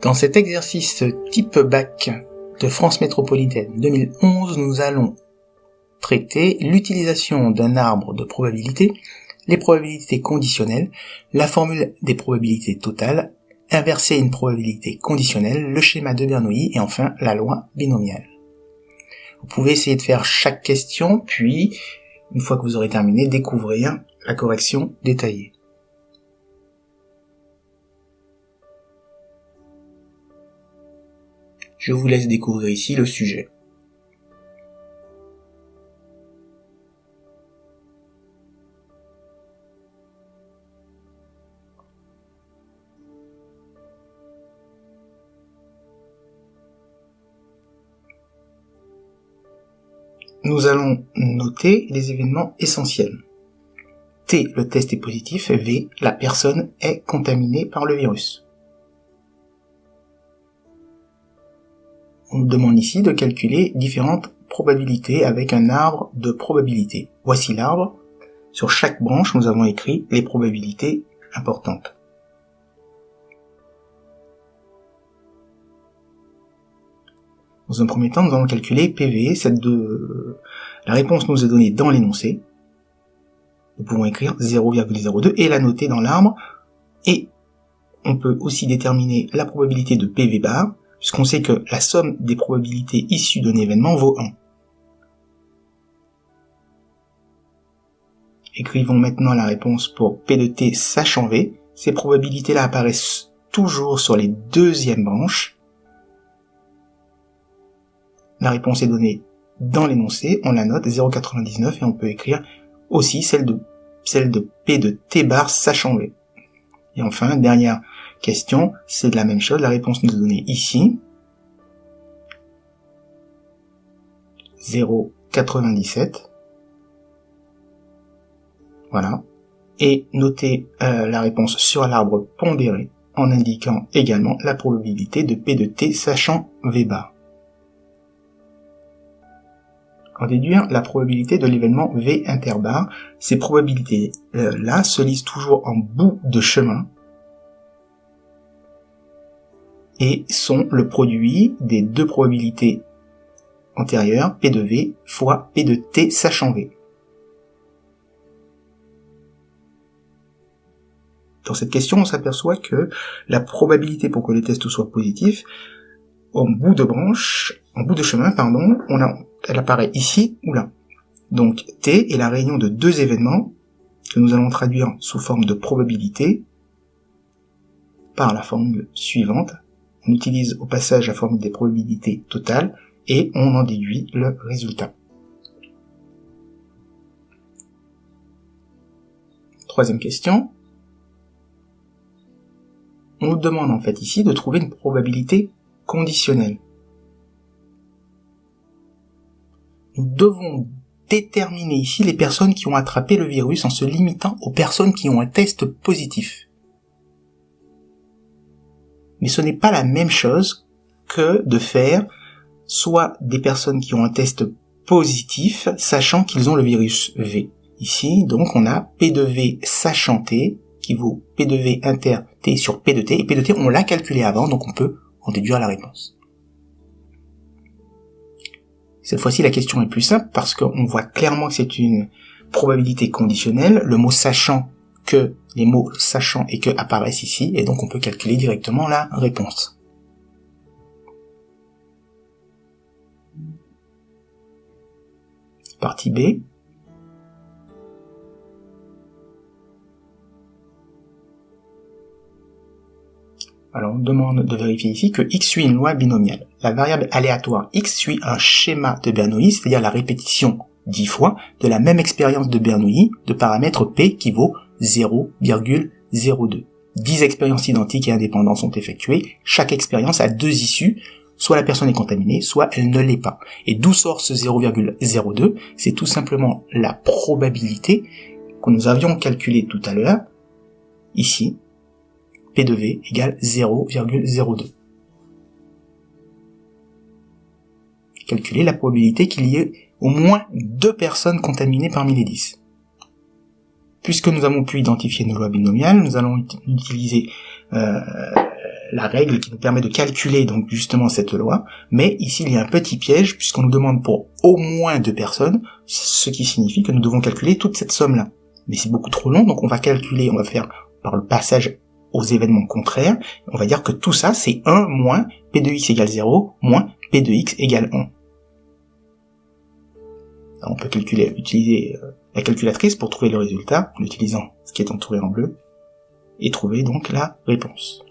Dans cet exercice type bac de France métropolitaine 2011, nous allons traiter l'utilisation d'un arbre de probabilité, les probabilités conditionnelles, la formule des probabilités totales, inverser une probabilité conditionnelle, le schéma de Bernoulli et enfin la loi binomiale. Vous pouvez essayer de faire chaque question, puis, une fois que vous aurez terminé, découvrir la correction détaillée. Je vous laisse découvrir ici le sujet. Nous allons noter les événements essentiels. T, le test est positif, V, la personne est contaminée par le virus. On nous demande ici de calculer différentes probabilités avec un arbre de probabilité. Voici l'arbre. Sur chaque branche, nous avons écrit les probabilités importantes. Dans un premier temps, nous allons calculer PV. La réponse nous est donnée dans l'énoncé. Nous pouvons écrire 0,02 et la noter dans l'arbre. Et on peut aussi déterminer la probabilité de PV bar, puisqu'on sait que la somme des probabilités issues d'un événement vaut 1. Écrivons maintenant la réponse pour P de T sachant V. Ces probabilités-là apparaissent toujours sur les deuxièmes branches. La réponse est donnée dans l'énoncé, on la note 0,99 et on peut écrire aussi celle de P de T bar sachant V. Et enfin, dernière question, c'est de la même chose, la réponse nous est donnée ici. 0,97. Voilà. Et notez la réponse sur l'arbre pondéré en indiquant également la probabilité de P de T sachant V bar. En déduire la probabilité de l'événement V interbar, ces probabilités-là se lisent toujours en bout de chemin et sont le produit des deux probabilités antérieures, P de V fois P de T sachant V. Dans cette question, on s'aperçoit que la probabilité pour que les tests soient positifs, en bout de chemin, elle apparaît ici ou là. Donc T est la réunion de deux événements que nous allons traduire sous forme de probabilité par la formule suivante. On utilise au passage la formule des probabilités totales et on en déduit le résultat. Troisième question. On nous demande en fait ici de trouver une probabilité conditionnelle. Nous devons déterminer ici les personnes qui ont attrapé le virus en se limitant aux personnes qui ont un test positif. Mais ce n'est pas la même chose que de faire soit des personnes qui ont un test positif, sachant qu'ils ont le virus V. Ici, donc, on a P de V sachant T, qui vaut P de V inter T sur P de T, et P de T, on l'a calculé avant, donc on peut en déduire la réponse. Cette fois-ci, la question est plus simple parce qu'on voit clairement que c'est une probabilité conditionnelle. Le mot sachant que, les mots sachant et que apparaissent ici, et donc on peut calculer directement la réponse. Partie B. Alors on demande de vérifier ici que x suit une loi binomiale. La variable aléatoire x suit un schéma de Bernoulli, c'est-à-dire la répétition 10 fois de la même expérience de Bernoulli de paramètre p qui vaut 0,02. 10 expériences identiques et indépendantes sont effectuées. Chaque expérience a deux issues, soit la personne est contaminée, soit elle ne l'est pas. Et d'où sort ce 0,02 ? C'est tout simplement la probabilité que nous avions calculée tout à l'heure, ici, P de V égale 0,02. Calculer la probabilité qu'il y ait au moins 2 personnes contaminées parmi les 10. Puisque nous avons pu identifier nos lois binomiales, nous allons utiliser la règle qui nous permet de calculer donc justement cette loi, mais ici il y a un petit piège puisqu'on nous demande pour au moins 2 personnes, ce qui signifie que nous devons calculer toute cette somme-là. Mais c'est beaucoup trop long, donc on va faire par le passage aux événements contraires, on va dire que tout ça c'est 1 moins P de x égale 0 moins P de x égale 1. Alors, on peut utiliser la calculatrice pour trouver le résultat en utilisant ce qui est entouré en bleu et trouver donc la réponse.